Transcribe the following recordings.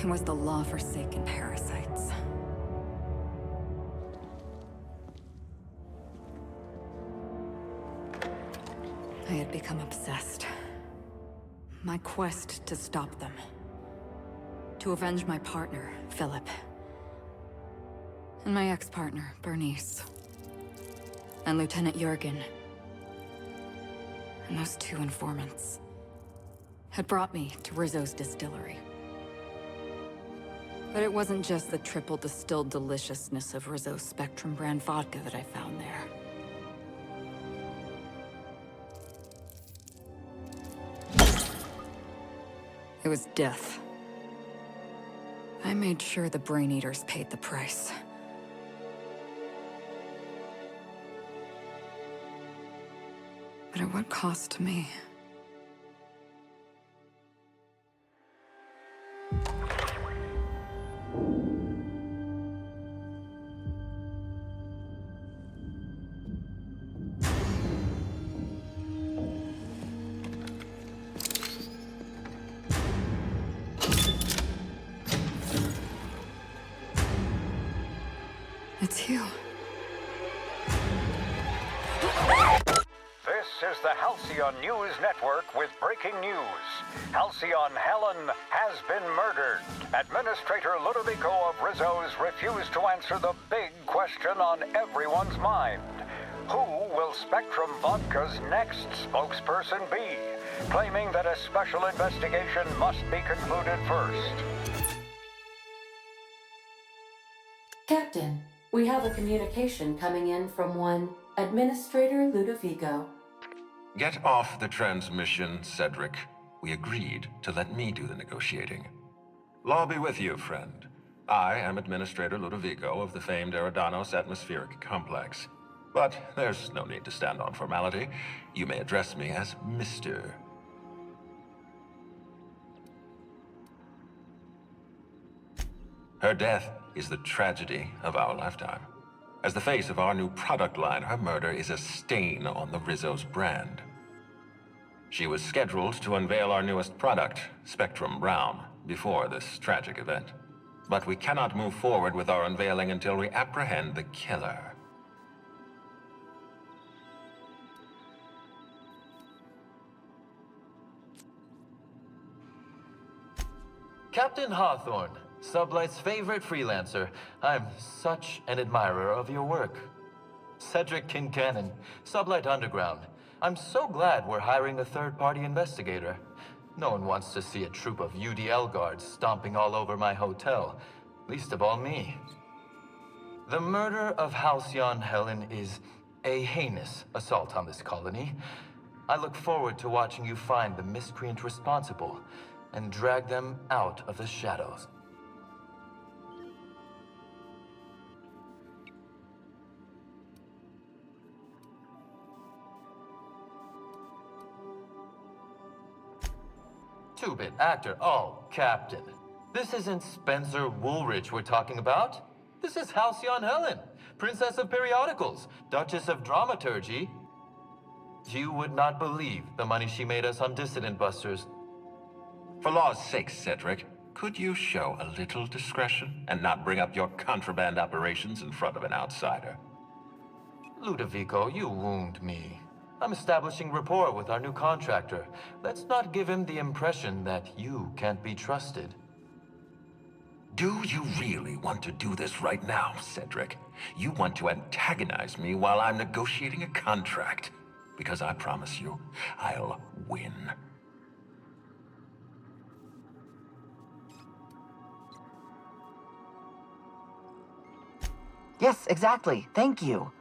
It was the law-forsaken parasites. I had become obsessed. My quest to stop them. To avenge my partner, Philip. And my ex-partner, Bernice. And Lieutenant Jurgen. And those two informants had brought me to Rizzo's distillery. But it wasn't just the triple distilled deliciousness of Rizzo's Spectrum brand vodka that I found there. It was death. I made sure the Brain Eaters paid the price. But at what cost to me? It's you. This is the Halcyon News Network with breaking news. Halcyon Helen has been murdered. Administrator Ludovico of Rizzo's refused to answer the big question on everyone's mind. Who will Spectrum Vodka's next spokesperson be? Claiming that a special investigation must be concluded first. Captain, we have a communication coming in from one Administrator Ludovico. Get off the transmission, Cedric. We agreed to let me do the negotiating. Law be with you, friend. I am Administrator Ludovico of the famed Eridanos Atmospheric Complex. But there's no need to stand on formality. You may address me as Mr. Her death is the tragedy of our lifetime. As the face of our new product line, her murder is a stain on the Rizzo's brand. She was scheduled to unveil our newest product, Spectrum Brown, before this tragic event. But we cannot move forward with our unveiling until we apprehend the killer. Captain Hawthorne, Sublight's favorite freelancer. I'm such an admirer of your work. Cedric Kincannon, Sublight Underground. I'm so glad we're hiring a third-party investigator. No one wants to see a troop of UDL guards stomping all over my hotel, least of all me. The murder of Halcyon Helen is a heinous assault on this colony. I look forward to watching you find the miscreant responsible and drag them out of the shadows. Two-bit actor. Oh, Captain. This isn't Spencer Woolrich we're talking about. This is Halcyon Helen, Princess of Periodicals, Duchess of Dramaturgy. You would not believe the money she made us on Dissident Busters. For law's sake, Cedric, could you show a little discretion and not bring up your contraband operations in front of an outsider? Ludovico, you wound me. I'm establishing rapport with our new contractor. Let's not give him the impression that you can't be trusted. Do you really want to do this right now, Cedric? You want to antagonize me while I'm negotiating a contract. Because I promise you, I'll win. Yes, exactly. Thank you.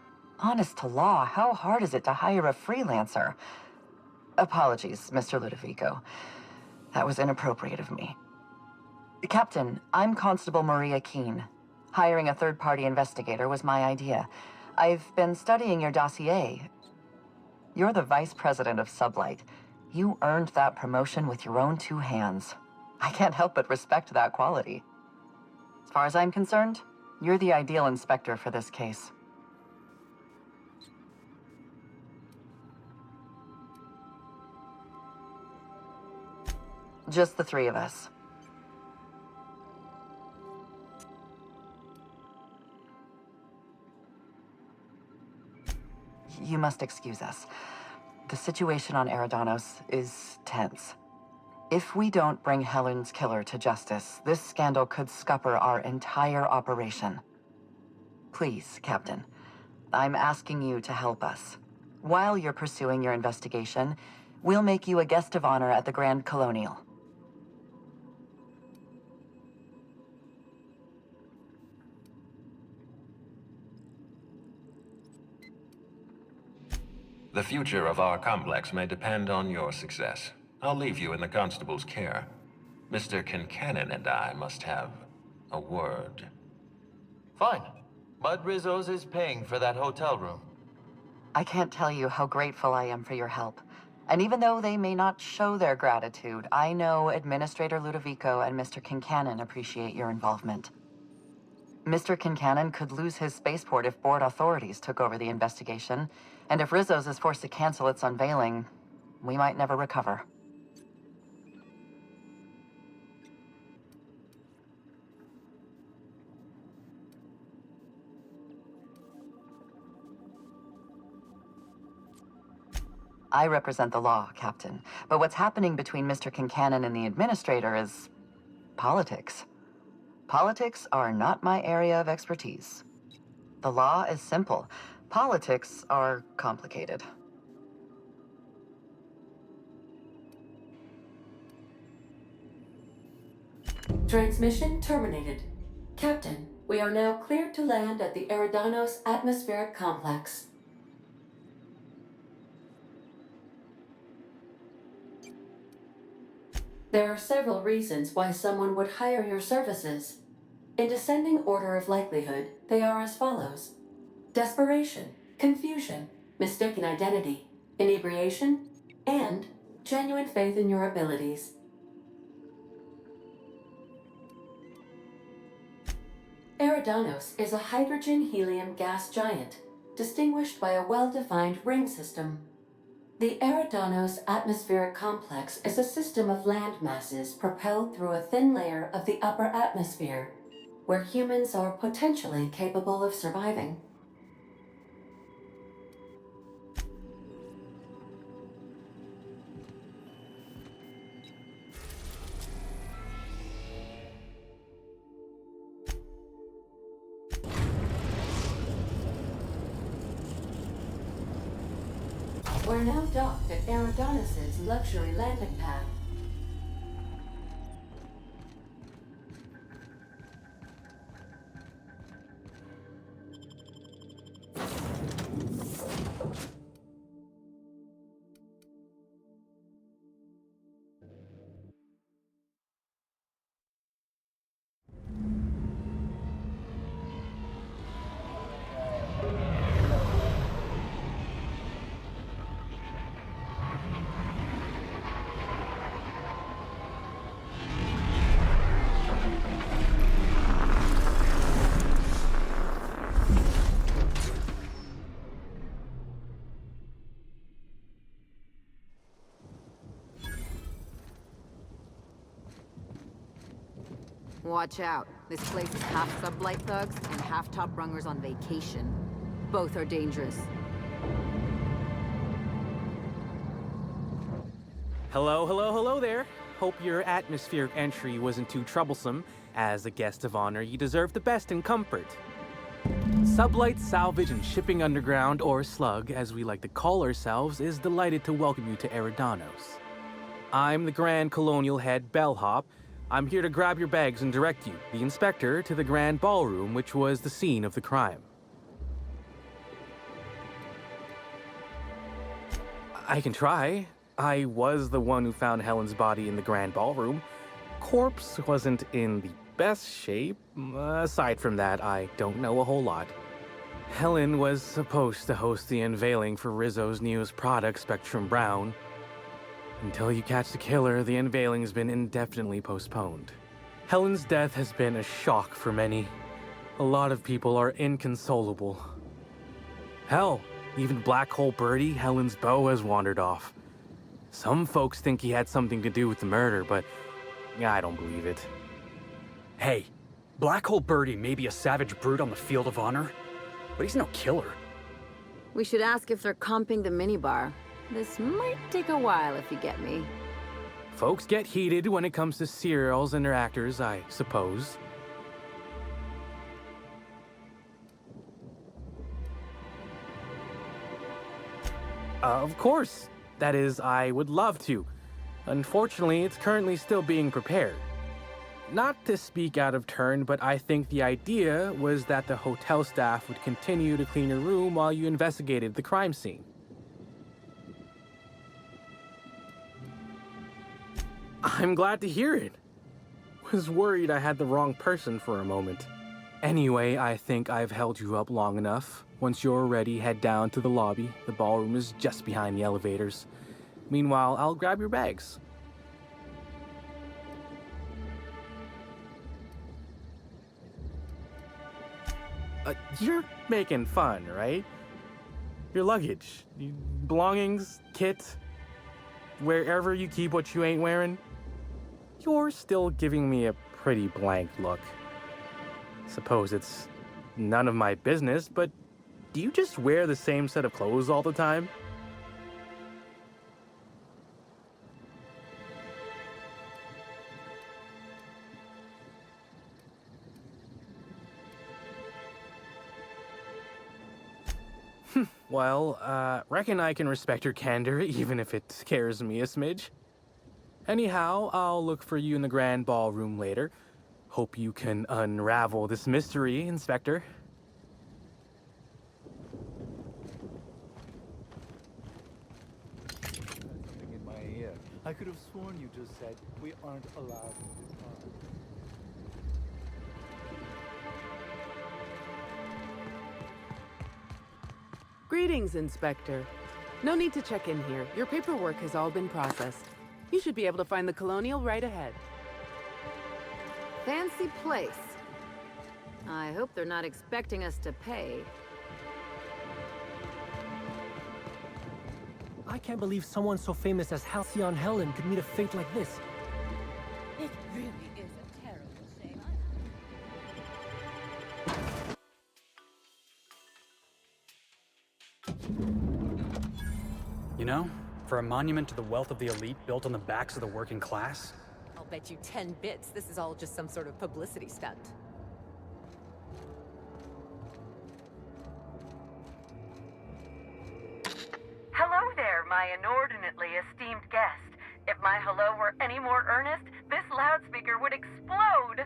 Honest to law, how hard is it to hire a freelancer? Apologies, Mr. Ludovico. That was inappropriate of me. Captain, I'm Constable Maria Keene. Hiring a third-party investigator was my idea. I've been studying your dossier. You're the vice president of Sublight. You earned that promotion with your own two hands. I can't help but respect that quality. As far as I'm concerned, you're the ideal inspector for this case. Just the three of us. You must excuse us. The situation on Eridanos is tense. If we don't bring Helen's killer to justice, this scandal could scupper our entire operation. Please, Captain, I'm asking you to help us. While you're pursuing your investigation, we'll make you a guest of honor at the Grand Colonial. The future of our complex may depend on your success. I'll leave you in the constable's care. Mr. Kincannon and I must have a word. Fine. But Rizzo's is paying for that hotel room. I can't tell you how grateful I am for your help. And even though they may not show their gratitude, I know Administrator Ludovico and Mr. Kincannon appreciate your involvement. Mr. Kincannon could lose his spaceport if board authorities took over the investigation, and if Rizzo's is forced to cancel its unveiling, we might never recover. I represent the law, Captain, but what's happening between Mr. Kincannon and the Administrator is politics. Politics are not my area of expertise. The law is simple. Politics are complicated. Transmission terminated. Captain, we are now cleared to land at the Eridanos atmospheric complex. There are several reasons why someone would hire your services. In descending order of likelihood, they are as follows: desperation, confusion, mistaken identity, inebriation, and genuine faith in your abilities. Eridanos is a hydrogen-helium gas giant, distinguished by a well-defined ring system. The Eridanos atmospheric complex is a system of land masses propelled through a thin layer of the upper atmosphere, where humans are potentially capable of surviving. We're now docked at Eridanos' luxury landing pad. Watch out. This place is half sublight thugs and half top rungers on vacation. Both are dangerous. Hello, hello, hello there. Hope your atmospheric entry wasn't too troublesome. As a guest of honor, you deserve the best in comfort. Sublight Salvage and Shipping Underground, or Slug, as we like to call ourselves, is delighted to welcome you to Eridanos. I'm the Grand Colonial Head, Bellhop. I'm here to grab your bags and direct you, the inspector, to the Grand Ballroom, which was the scene of the crime. I can try. I was the one who found Helen's body in the Grand Ballroom. Corpse wasn't in the best shape. Aside from that, I don't know a whole lot. Helen was supposed to host the unveiling for Rizzo's newest product, Spectrum Brown. Until you catch the killer, the unveiling's been indefinitely postponed. Helen's death has been a shock for many. A lot of people are inconsolable. Hell, even Black Hole Birdie, Helen's beau, has wandered off. Some folks think he had something to do with the murder, but I don't believe it. Hey, Black Hole Birdie may be a savage brute on the field of honor, but he's no killer. We should ask if they're comping the minibar. This might take a while if you get me. Folks get heated when it comes to serials and their actors, I suppose. Of course. That is, I would love to. Unfortunately, it's currently still being prepared. Not to speak out of turn, but I think the idea was that the hotel staff would continue to clean your room while you investigated the crime scene. I'm glad to hear it. Was worried I had the wrong person for a moment. Anyway, I think I've held you up long enough. Once you're ready, head down to the lobby. The ballroom is just behind the elevators. Meanwhile, I'll grab your bags. You're making fun, right? Your luggage, belongings, kit, wherever you keep what you ain't wearing. You're still giving me a pretty blank look. Suppose it's none of my business, but do you just wear the same set of clothes all the time? Well, reckon I can respect your candor, even if it scares me a smidge. Anyhow, I'll look for you in the grand ballroom later. Hope you can unravel this mystery, Inspector. Something in my ear. I could have sworn you just said we aren't allowed to return. Greetings, Inspector. No need to check in here. Your paperwork has all been processed. You should be able to find the Colonial right ahead. Fancy place. I hope they're not expecting us to pay. I can't believe someone so famous as Halcyon Helen could meet a fate like this. It really is a terrible shame. You know, for a monument to the wealth of the elite built on the backs of the working class, I'll bet you 10 bits this is all just some sort of publicity stunt. Hello there, my inordinately esteemed guest. If my hello were any more earnest, this loudspeaker would explode.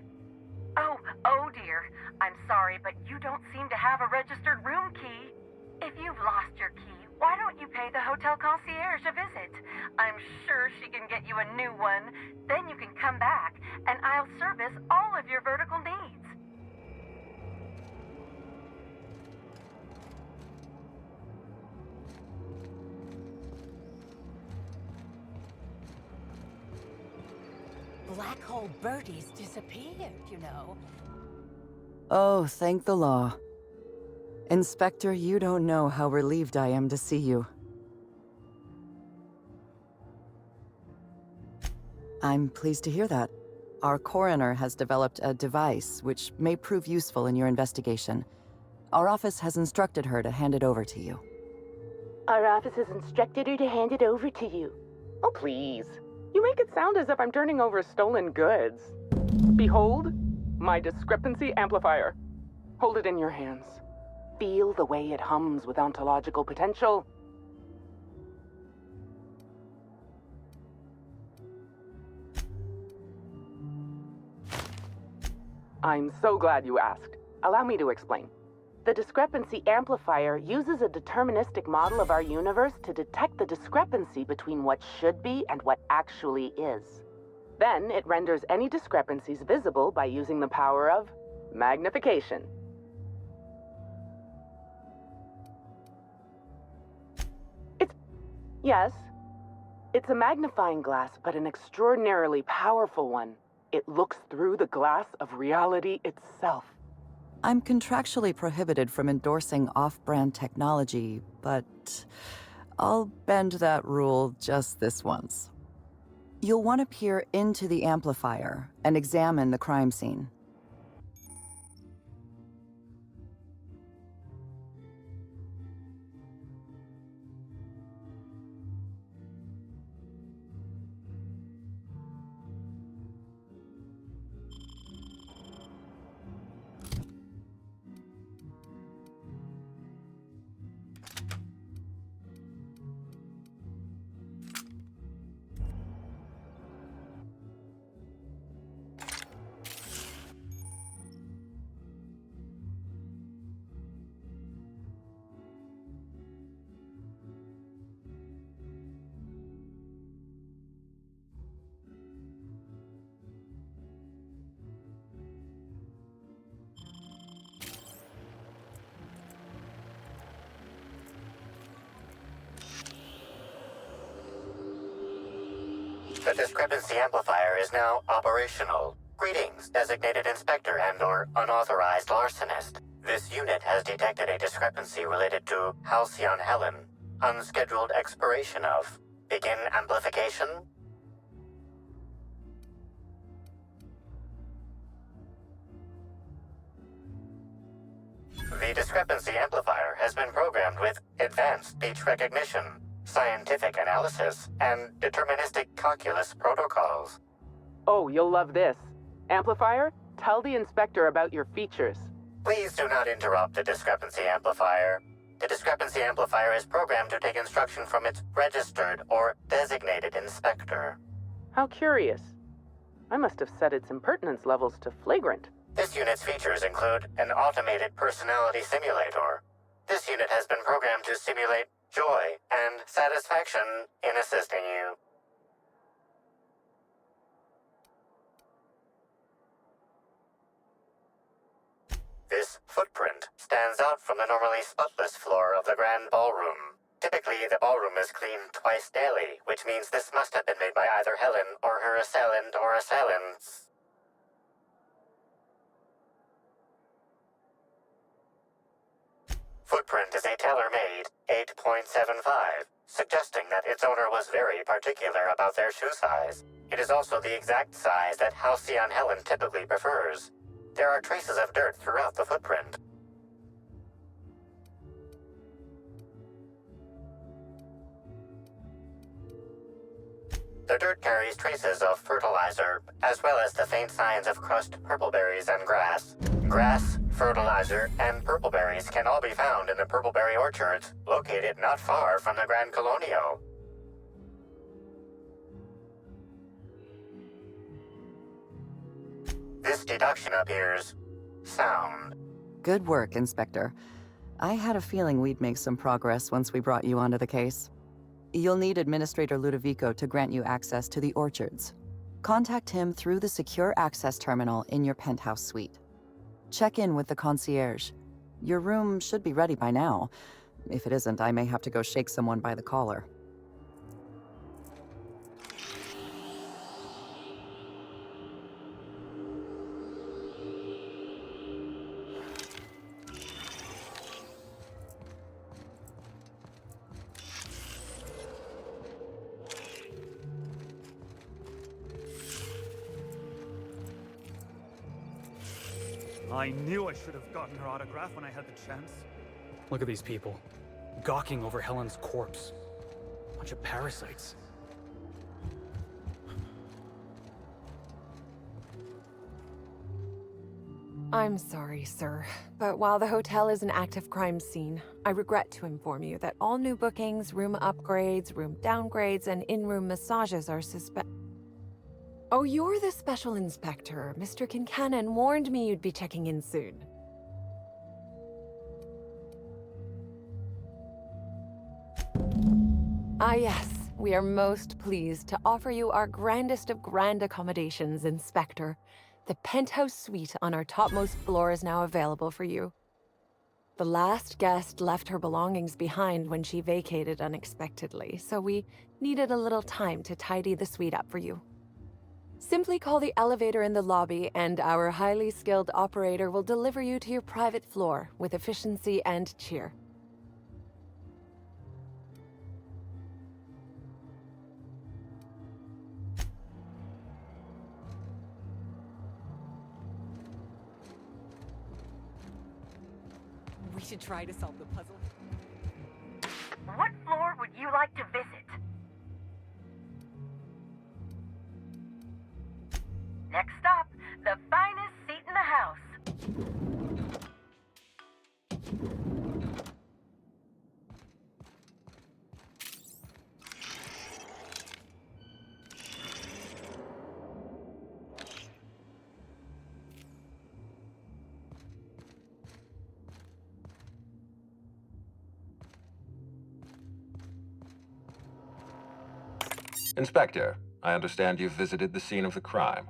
Oh dear. I'm sorry, but you don't seem to have a registered room key. If you've lost your key, why don't you pay the hotel concierge a visit? I'm sure she can get you a new one. Then you can come back, and I'll service all of your vertical needs. Black hole birdies disappeared, you know. Oh, thank the law. Inspector, you don't know how relieved I am to see you. I'm pleased to hear that. Our coroner has developed a device which may prove useful in your investigation. Our office has instructed her to hand it over to you. Our office has instructed her to hand it over to you. Oh, please. You make it sound as if I'm turning over stolen goods. Behold, my discrepancy amplifier. Hold it in your hands. Feel the way it hums with ontological potential. I'm so glad you asked. Allow me to explain. The discrepancy amplifier uses a deterministic model of our universe to detect the discrepancy between what should be and what actually is. Then it renders any discrepancies visible by using the power of magnification. Yes, it's a magnifying glass, but an extraordinarily powerful one. It looks through the glass of reality itself. I'm contractually prohibited from endorsing off-brand technology, but I'll bend that rule just this once. You'll want to peer into the amplifier and examine the crime scene. The discrepancy amplifier is now operational. Greetings, designated inspector and/or unauthorized larcenist. This unit has detected a discrepancy related to Halcyon Helen. Unscheduled expiration of. Begin amplification. The discrepancy amplifier has been programmed with advanced speech recognition, scientific analysis, and deterministic calculus protocols. Oh, you'll love this. Amplifier, tell the inspector about your features. Please do not interrupt the discrepancy amplifier. The discrepancy amplifier is programmed to take instruction from its registered or designated inspector. How curious. I must have set its impertinence levels to flagrant. This unit's features include an automated personality simulator. This unit has been programmed to simulate joy and satisfaction in assisting you. This footprint stands out from the normally spotless floor of the grand ballroom. Typically, the ballroom is cleaned twice daily, which means this must have been made by either Helen or her assailant or assailants. Footprint is a tailor-made 8.75, suggesting that its owner was very particular about their shoe size. It is also the exact size that Halcyon Helen typically prefers. There are traces of dirt throughout the footprint. The dirt carries traces of fertilizer, as well as the faint signs of crushed purpleberries and grass. Grass, fertilizer, and purpleberries can all be found in the purpleberry orchards, located not far from the Grand Colonio. This deduction appears sound. Good work, Inspector. I had a feeling we'd make some progress once we brought you onto the case. You'll need Administrator Ludovico to grant you access to the orchards. Contact him through the secure access terminal in your penthouse suite. Check in with the concierge. Your room should be ready by now. If it isn't, I may have to go shake someone by the collar. I knew I should have gotten her autograph when I had the chance. Look at these people, gawking over Helen's corpse. Bunch of parasites. I'm sorry, sir, but while the hotel is an active crime scene, I regret to inform you that all new bookings, room upgrades, room downgrades, and in-room massages are Oh, you're the special inspector. Mr. Kincannon warned me you'd be checking in soon. Ah, yes. We are most pleased to offer you our grandest of grand accommodations, Inspector. The penthouse suite on our topmost floor is now available for you. The last guest left her belongings behind when she vacated unexpectedly, so we needed a little time to tidy the suite up for you. Simply call the elevator in the lobby, and our highly skilled operator will deliver you to your private floor with efficiency and cheer. We should try to solve the puzzle. What floor would you like to visit? Next stop, the finest seat in the house. Inspector, I understand you've visited the scene of the crime.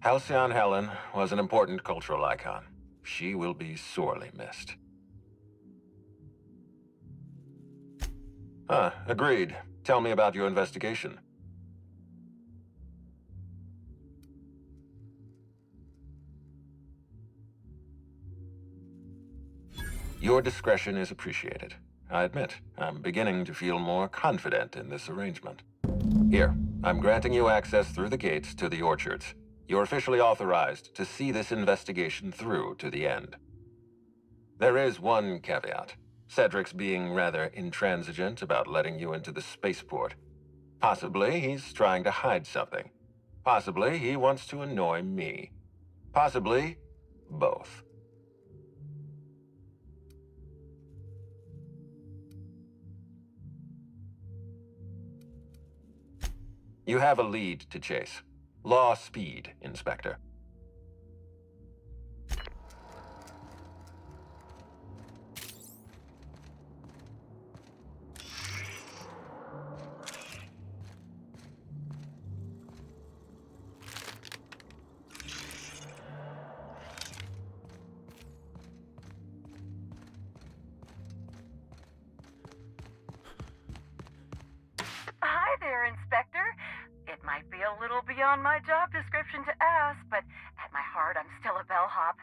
Halcyon Helen was an important cultural icon. She will be sorely missed. Agreed. Tell me about your investigation. Your discretion is appreciated. I admit, I'm beginning to feel more confident in this arrangement. Here, I'm granting you access through the gates to the orchards. You're officially authorized to see this investigation through to the end. There is one caveat. Cedric's being rather intransigent about letting you into the spaceport. Possibly he's trying to hide something. Possibly he wants to annoy me. Possibly both. You have a lead to chase. Law speed, Inspector. Hi there, Inspector. It might be a little beyond my job description to ask, but at my heart, I'm still a bellhop.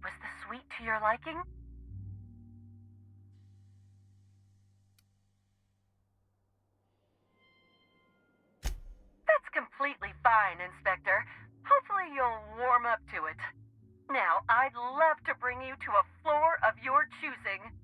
Was the suite to your liking? That's completely fine, Inspector. Hopefully you'll warm up to it. Now, I'd love to bring you to a floor of your choosing.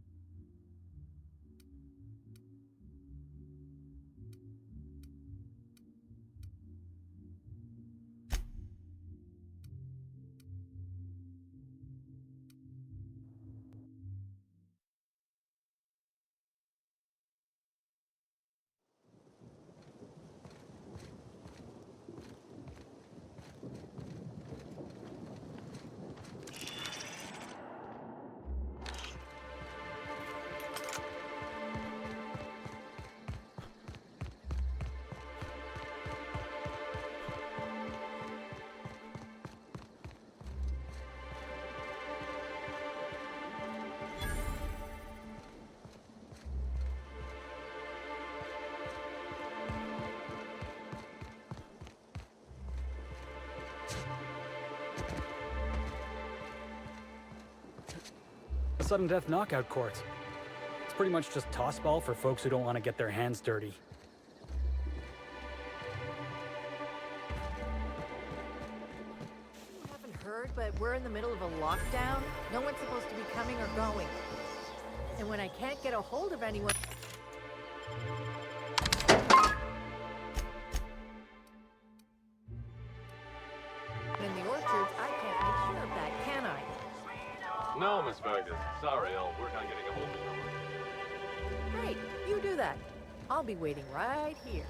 A sudden death knockout court. It's pretty much just tossball for folks who don't want to get their hands dirty. You haven't heard, but we're in the middle of a lockdown. No one's supposed to be coming or going. And when I can't get a hold of anyone... in the orchards, I can't make sure of that, can I? No, Miss Vargas. Sorry, I'll work on getting a hold of someone. Great, you do that. I'll be waiting right here.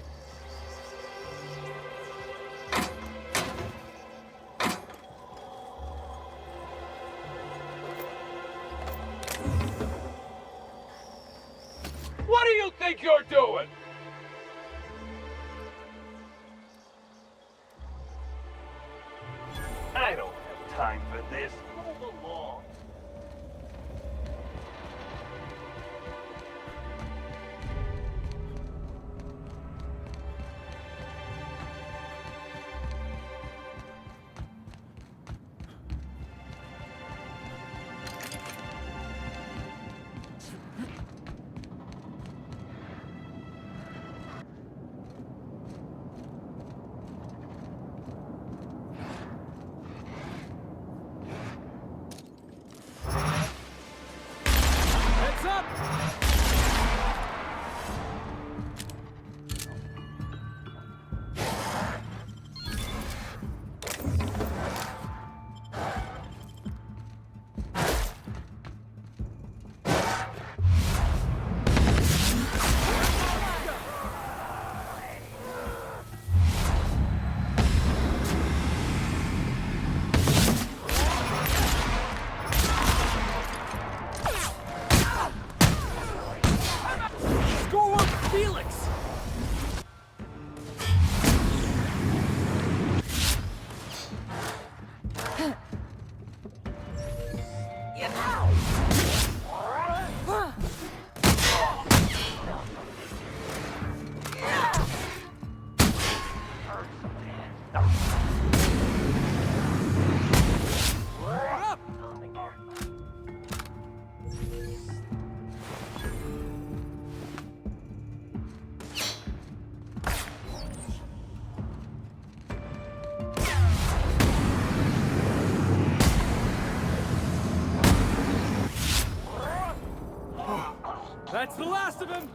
What do you think you're doing? I don't have time for this. Move along. That's the last of him!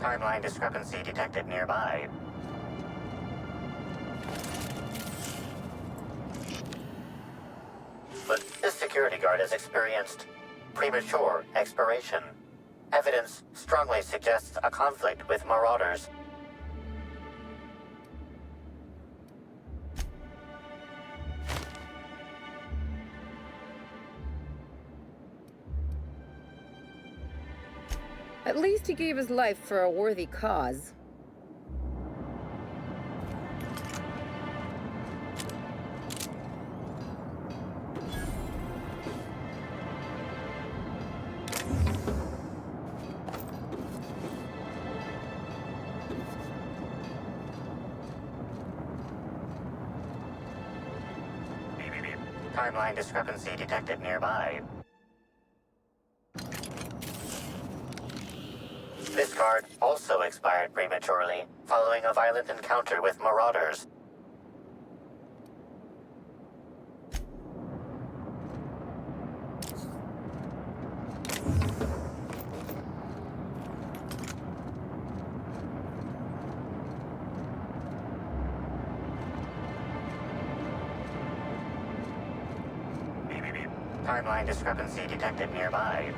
Timeline discrepancy detected nearby. But this security guard has experienced premature expiration. Evidence strongly suggests a conflict with marauders. At least he gave his life for a worthy cause. Timeline discrepancy detected nearby. This card also expired prematurely, following a violent encounter with marauders. Timeline discrepancy detected nearby.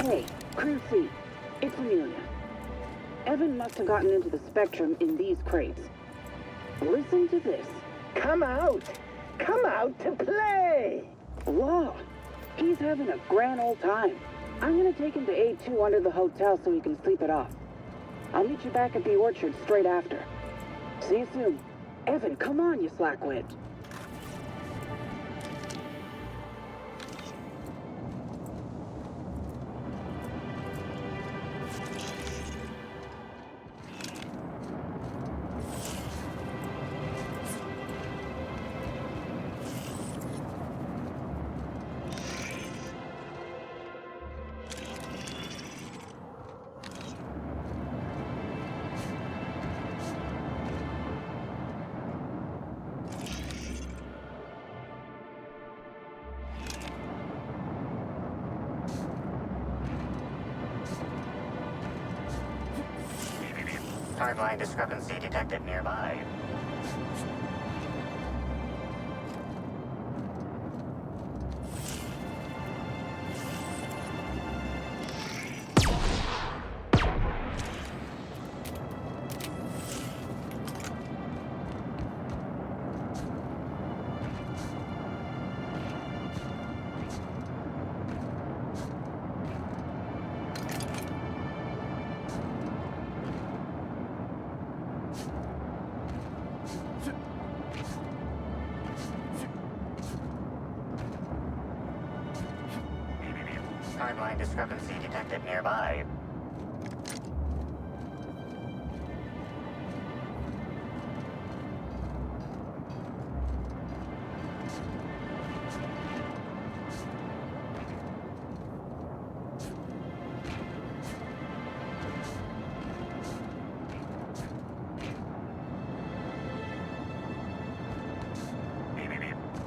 Hey, Crew C, it's Amelia. Evan must have gotten into the Spectrum in these crates. Listen to this. Come out! Come out to play! Law, he's having a grand old time. I'm gonna take him to A2 under the hotel so he can sleep it off. I'll meet you back at the orchard straight after. See you soon. Evan, come on, you slackwit. Timeline discrepancy detected nearby. Timeline discrepancy detected nearby.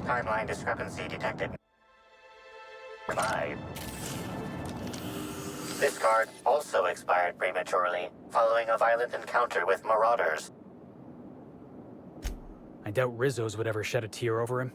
Timeline discrepancy detected nearby. This card also expired prematurely, following a violent encounter with marauders. I doubt Rizzo's would ever shed a tear over him.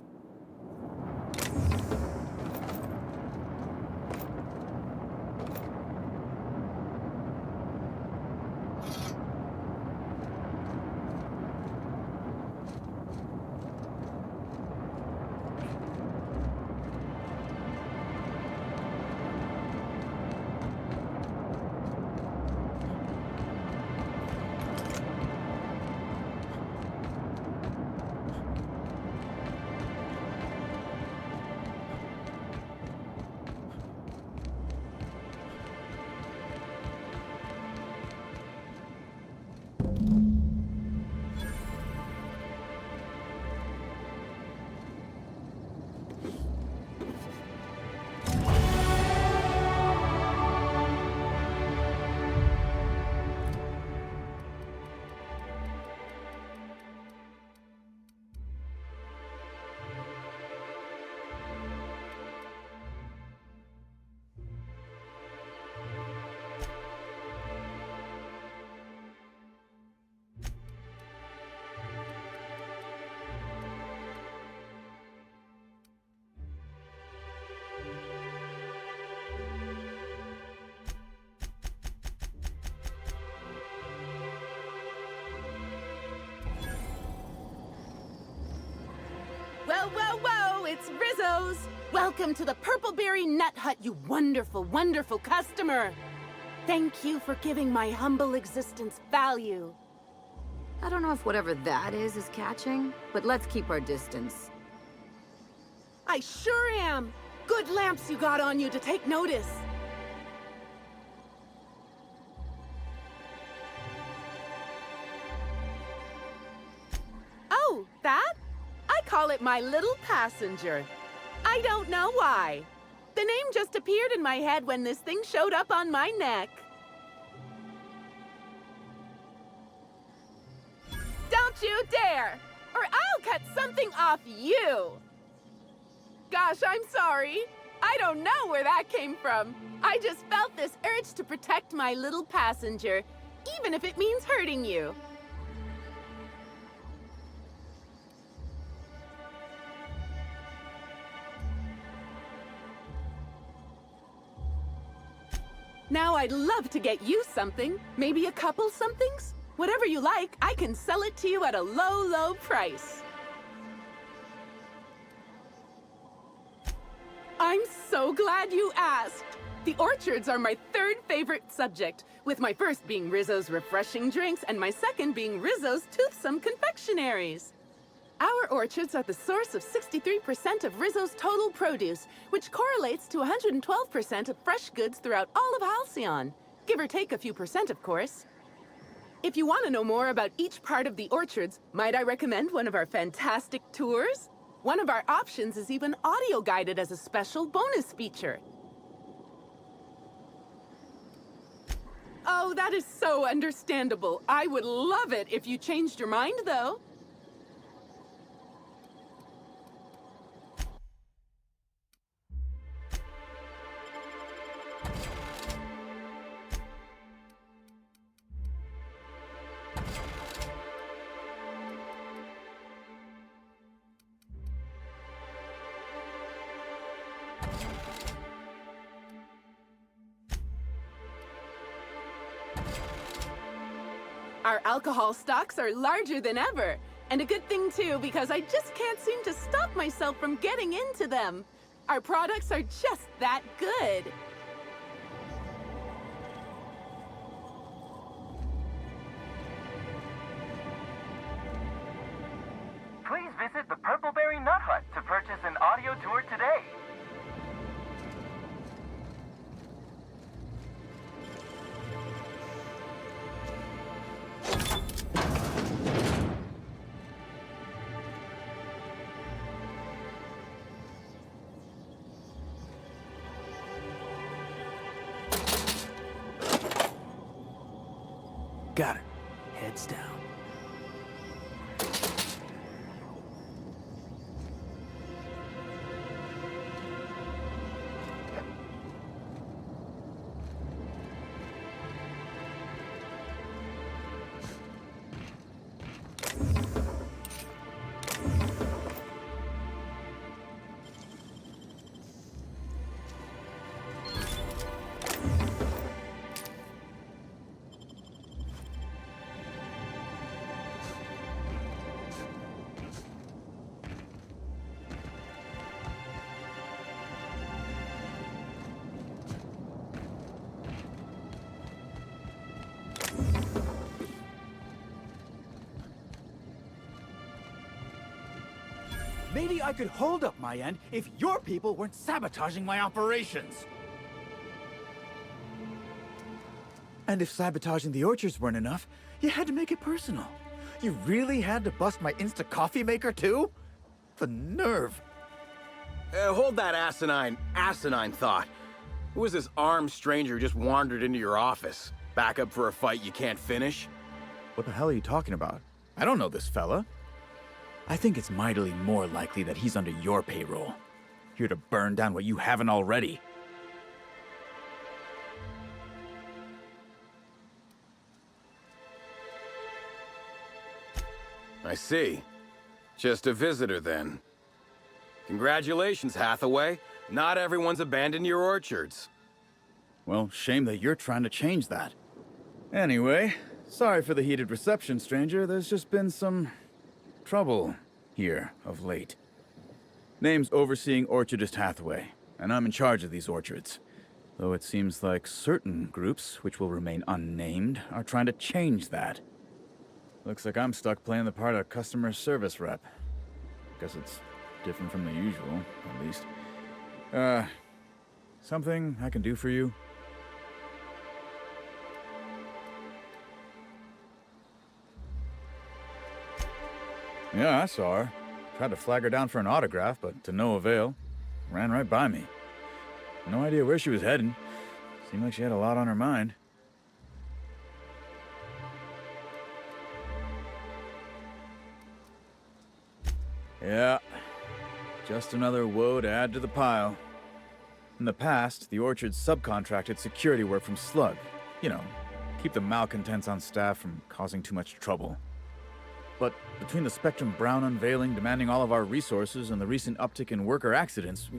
Whoa, whoa, whoa! It's Rizzo's! Welcome to the Purpleberry Nut Hut, you wonderful, wonderful customer! Thank you for giving my humble existence value. I don't know if whatever that is catching, but let's keep our distance. I sure am! Good lamps you got on you to take notice. Oh, that? I call it my little passenger. I don't know why. The name just appeared in my head when this thing showed up on my neck. Don't you dare! Or I'll cut something off you! Gosh, I'm sorry. I don't know where that came from. I just felt this urge to protect my little passenger, even if it means hurting you. Now I'd love to get you something. Maybe a couple somethings? Whatever you like, I can sell it to you at a low, low price. I'm so glad you asked. The orchards are my third favorite subject, with my first being Rizzo's refreshing drinks and my second being Rizzo's toothsome confectionaries. Our orchards are the source of 63% of Rizzo's total produce, which correlates to 112% of fresh goods throughout all of Halcyon. Give or take a few percent, of course. If you want to know more about each part of the orchards, might I recommend one of our fantastic tours? One of our options is even audio-guided as a special bonus feature. Oh, that is so understandable. I would love it if you changed your mind, though. Our alcohol stocks are larger than ever. And a good thing, too, because I just can't seem to stop myself from getting into them. Our products are just that good. Please visit the Purpleberry Nut Hut to purchase an audio tour today. Got it. Heads down. Maybe I could hold up my end if your people weren't sabotaging my operations. And if sabotaging the orchards weren't enough, you had to make it personal. You really had to bust my Insta coffee maker too? The nerve. Hold that asinine thought. Who is this armed stranger who just wandered into your office? Back up for a fight you can't finish? What the hell are you talking about? I don't know this fella. I think it's mightily more likely that he's under your payroll. Here to burn down what you haven't already. I see. Just a visitor, then. Congratulations, Hathaway. Not everyone's abandoned your orchards. Well, shame that you're trying to change that. Anyway, sorry for the heated reception, stranger. There's just been some trouble here of late. Name's Overseeing Orchardist Hathaway, and I'm in charge of these orchards. Though it seems like certain groups, which will remain unnamed, are trying to change that. Looks like I'm stuck playing the part of customer service rep. Guess it's different from the usual, at least. Something I can do for you? Yeah, I saw her. Tried to flag her down for an autograph, but to no avail. Ran right by me. No idea where she was heading. Seemed like she had a lot on her mind. Yeah, just another woe to add to the pile. In the past, the orchard subcontracted security work from Slug. You know, keep the malcontents on staff from causing too much trouble. But between the Spectrum Brown unveiling demanding all of our resources and the recent uptick in worker accidents,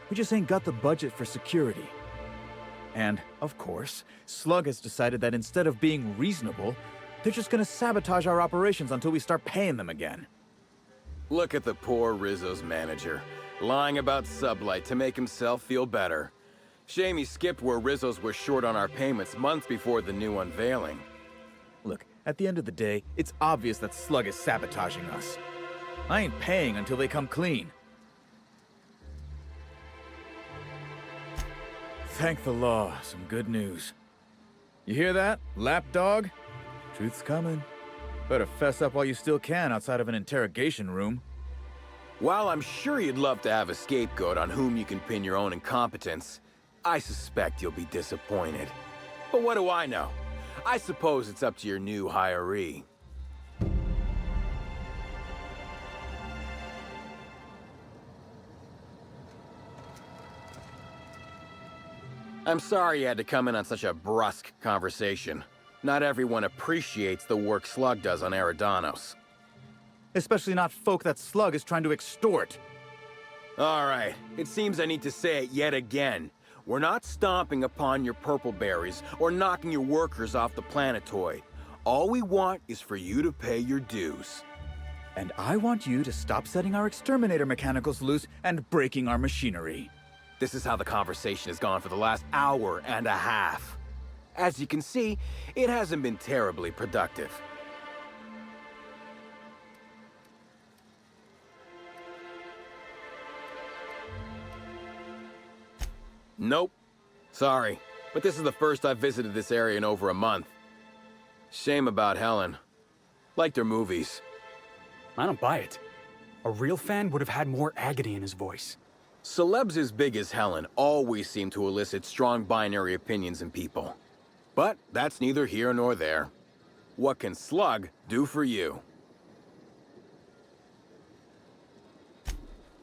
we just ain't got the budget for security. And, of course, Slug has decided that instead of being reasonable, they're just gonna sabotage our operations until we start paying them again. Look at the poor Rizzo's manager, lying about Sublight to make himself feel better. Shame he skipped where Rizzo's was short on our payments months before the new unveiling. Look, at the end of the day, it's obvious that Slug is sabotaging us. I ain't paying until they come clean. Thank the law, some good news. You hear that, lapdog? Truth's coming. Better fess up while you still can outside of an interrogation room. While I'm sure you'd love to have a scapegoat on whom you can pin your own incompetence, I suspect you'll be disappointed. But what do I know? I suppose it's up to your new hiree. I'm sorry you had to come in on such a brusque conversation. Not everyone appreciates the work Slug does on Eridanos. Especially not folk that Slug is trying to extort. All right, it seems I need to say it yet again. We're not stomping upon your purple berries or knocking your workers off the planetoid. All we want is for you to pay your dues. And I want you to stop setting our exterminator mechanicals loose and breaking our machinery. This is how the conversation has gone for the last hour and a half. As you can see, it hasn't been terribly productive. Nope. Sorry, but this is the first I've visited this area in over a month. Shame about Helen. Liked her movies. I don't buy it. A real fan would have had more agony in his voice. Celebs as big as Helen always seem to elicit strong binary opinions in people. But that's neither here nor there. What can Slug do for you?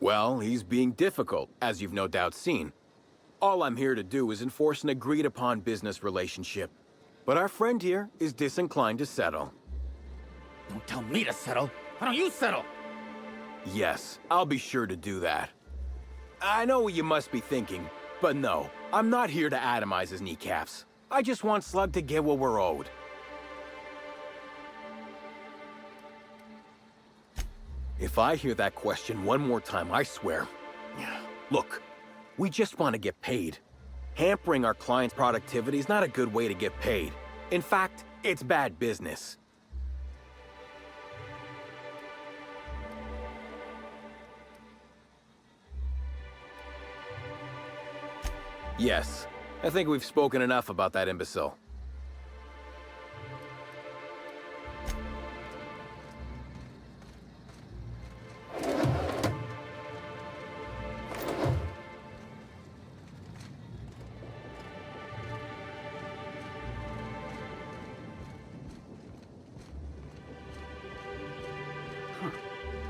Well, he's being difficult, as you've no doubt seen. All I'm here to do is enforce an agreed-upon business relationship. But our friend here is disinclined to settle. Don't tell me to settle. Why don't you settle? Yes, I'll be sure to do that. I know what you must be thinking, but no, I'm not here to atomize his kneecaps. I just want Slug to get what we're owed. If I hear that question one more time, I swear. Look, we just want to get paid. Hampering our clients' productivity is not a good way to get paid. In fact, it's bad business. Yes, I think we've spoken enough about that imbecile.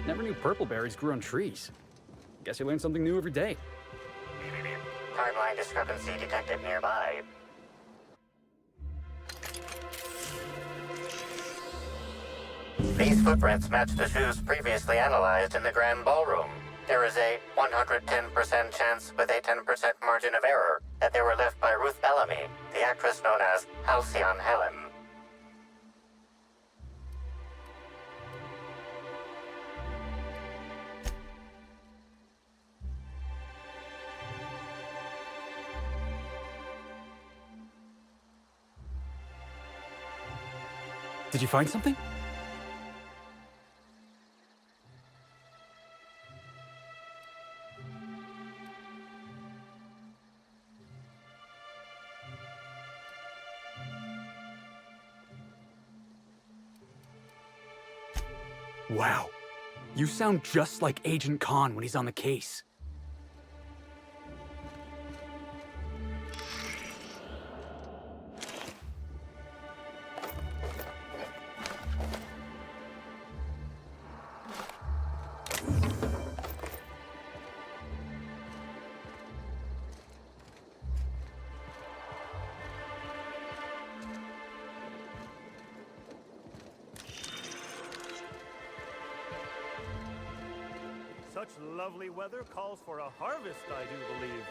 Never knew purple berries grew on trees. Guess you learn something new every day. Timeline discrepancy detected nearby. These footprints match the shoes previously analyzed in the Grand Ballroom. There is a 110% chance with a 10% margin of error that they were left by Ruth Bellamy, the actress known as Halcyon Helen. Did you find something? Wow. You sound just like Agent Khan when he's on the case. Such lovely weather calls for a harvest, I do believe.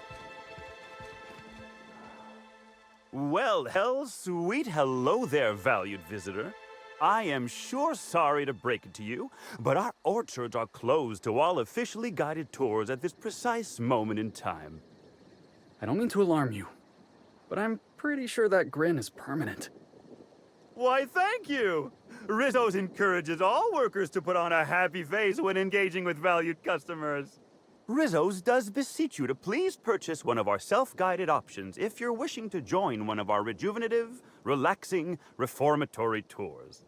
Well, sweet hello there, valued visitor. I am sure sorry to break it to you, but our orchards are closed to all officially guided tours at this precise moment in time. I don't mean to alarm you, but I'm pretty sure that grin is permanent. Why, thank you! Rizzo's encourages all workers to put on a happy face when engaging with valued customers. Rizzo's does beseech you to please purchase one of our self-guided options if you're wishing to join one of our rejuvenative, relaxing, reformatory tours.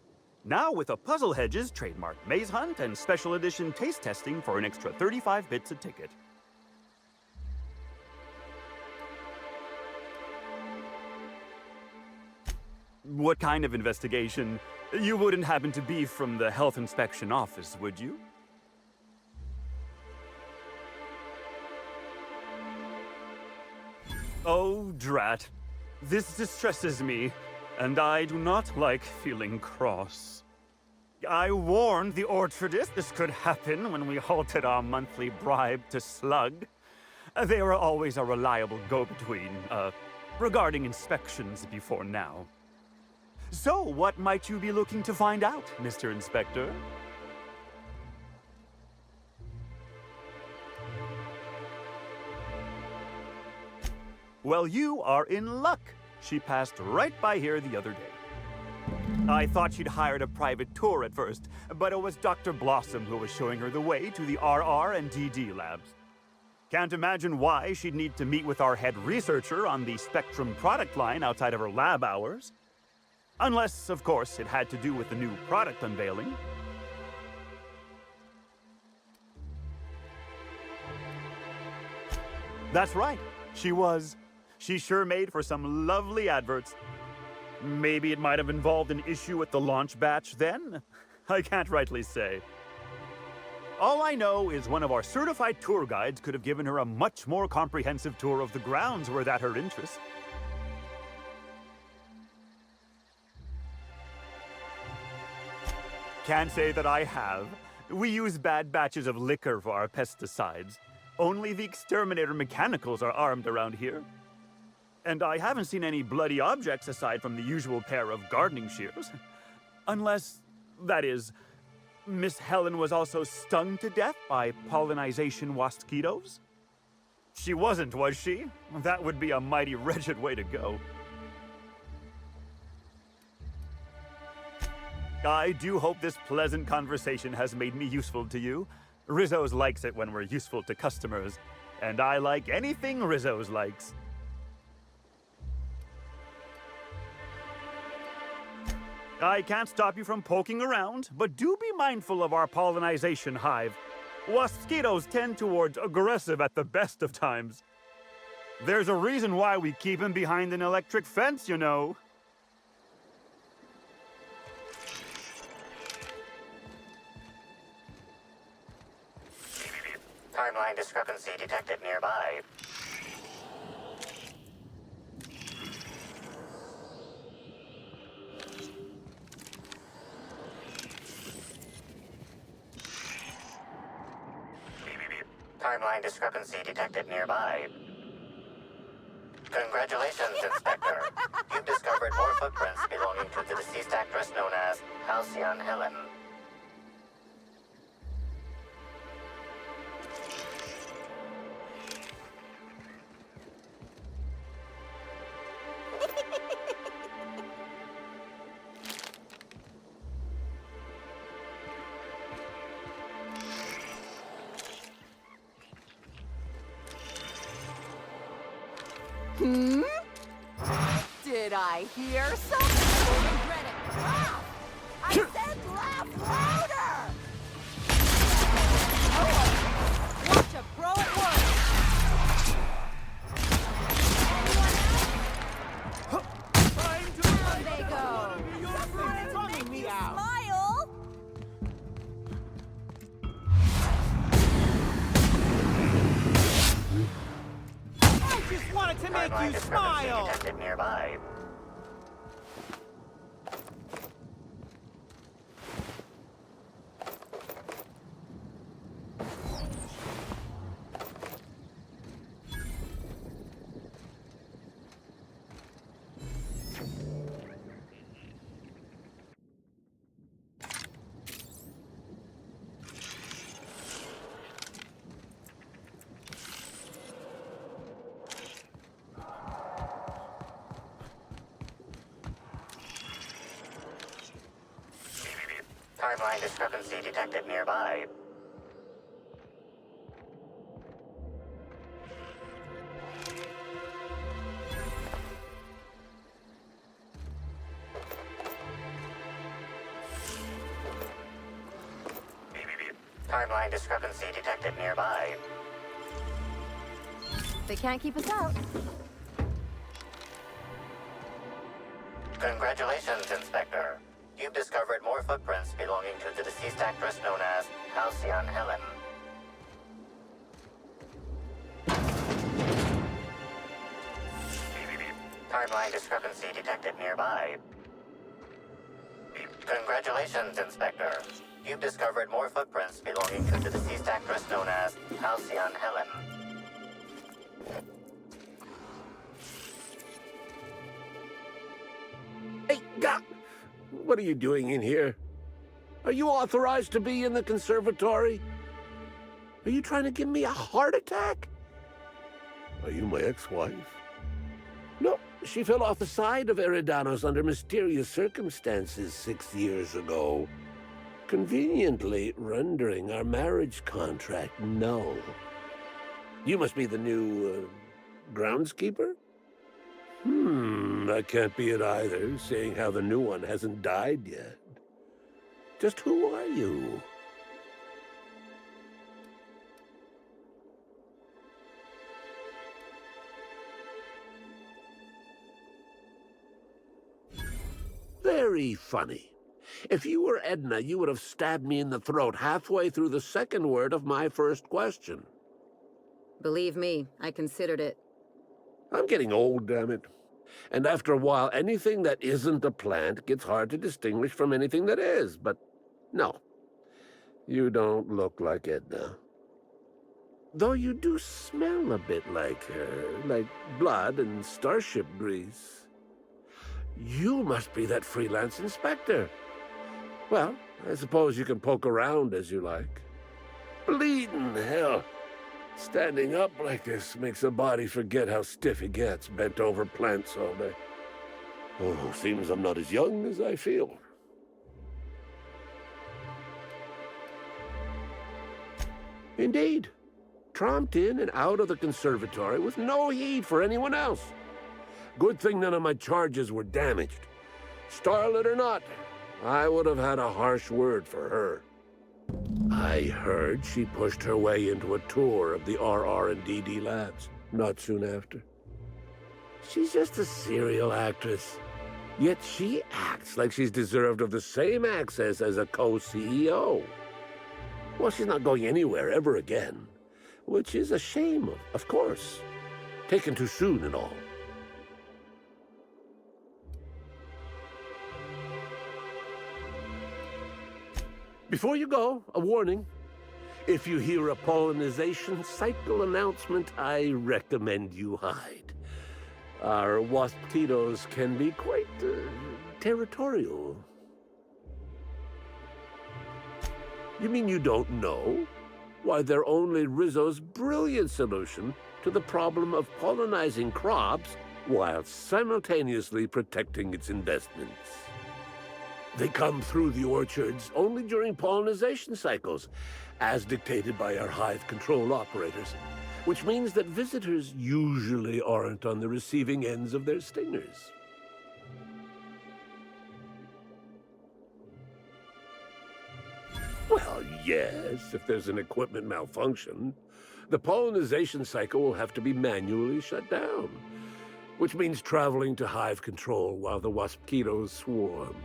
Now with a Puzzle Hedges trademark maze hunt and special edition taste testing for an extra 35 bits a ticket. What kind of investigation? You wouldn't happen to be from the health inspection office, would you? Oh, drat. This distresses me, and I do not like feeling cross. I warned the orchardist this could happen when we halted our monthly bribe to Slug. They were always a reliable go-between, regarding inspections before now. So, what might you be looking to find out, Mr. Inspector? Well, you are in luck. She passed right by here the other day. I thought she'd hired a private tour at first, but it was Dr. Blossom who was showing her the way to the RR and DD labs. Can't imagine why she'd need to meet with our head researcher on the Spectrum product line outside of her lab hours. Unless, of course, it had to do with the new product unveiling. That's right, she was. She sure made for some lovely adverts. Maybe it might have involved an issue with the launch batch then? I can't rightly say. All I know is one of our certified tour guides could have given her a much more comprehensive tour of the grounds were that her interest. Can't say that I have. We use bad batches of liquor for our pesticides. Only the exterminator mechanicals are armed around here. And I haven't seen any bloody objects aside from the usual pair of gardening shears. Unless, that is, Miss Helen was also stung to death by pollinization mosquitoes? She wasn't, was she? That would be a mighty wretched way to go. I do hope this pleasant conversation has made me useful to you. Rizzo's likes it when we're useful to customers, and I like anything Rizzo's likes. I can't stop you from poking around, but do be mindful of our pollinization hive. Mosquitoes tend towards aggressive at the best of times. There's a reason why we keep them behind an electric fence, you know. Timeline discrepancy detected nearby. Timeline discrepancy detected nearby. Congratulations, Inspector. You've discovered more footprints belonging to the deceased actress known as Halcyon Helen. Hmm? Did I hear something? You'll regret it. Laugh! I said laugh louder! Oh, watch a pro at work! Down they go! Someone make me smile! I just wanted to make you smile! Detected nearby. Timeline discrepancy detected nearby. Timeline discrepancy detected nearby. They can't keep us out. Congratulations, Inspector. You've discovered more footprints belonging to the deceased actress known as Halcyon Helen. Timeline discrepancy detected nearby. Congratulations, Inspector. You've discovered more footprints belonging to the deceased actress known as Halcyon Helen. Hey, Doc! What are you doing in here? Are you authorized to be in the conservatory? Are you trying to give me a heart attack? Are you my ex-wife? No, she fell off the side of Eridanos under mysterious circumstances 6 years ago, conveniently rendering our marriage contract null. You must be the new, groundskeeper? That can't be it either, seeing how the new one hasn't died yet. Just who are you? Very funny. If you were Edna, you would have stabbed me in the throat halfway through the second word of my first question. Believe me, I considered it. I'm getting old, damn it. And after a while, anything that isn't a plant gets hard to distinguish from anything that is. But no, you don't look like Edna. Though you do smell a bit like her, like blood and starship grease. You must be that freelance inspector. Well, I suppose you can poke around as you like. Bleeding hell. Standing up like this makes a body forget how stiff he gets, bent over plants all day. Oh, seems I'm not as young as I feel. Indeed. Tromped in and out of the conservatory with no heed for anyone else. Good thing none of my charges were damaged. Starlet or not, I would have had a harsh word for her. I heard she pushed her way into a tour of the RR&DD labs not soon after. She's just a serial actress. Yet she acts like she's deserved of the same access as a co-CEO. Well, she's not going anywhere ever again. Which is a shame, of course. Taken too soon and all. Before you go, a warning. If you hear a pollinization cycle announcement, I recommend you hide. Our waspitos can be quite territorial. You mean you don't know? Why, they're only Rizzo's brilliant solution to the problem of pollinizing crops while simultaneously protecting its investments. They come through the orchards only during pollinization cycles, as dictated by our hive control operators, which means that visitors usually aren't on the receiving ends of their stingers. Well, yes, if there's an equipment malfunction, the pollinization cycle will have to be manually shut down, which means traveling to hive control while the waspitos swarm.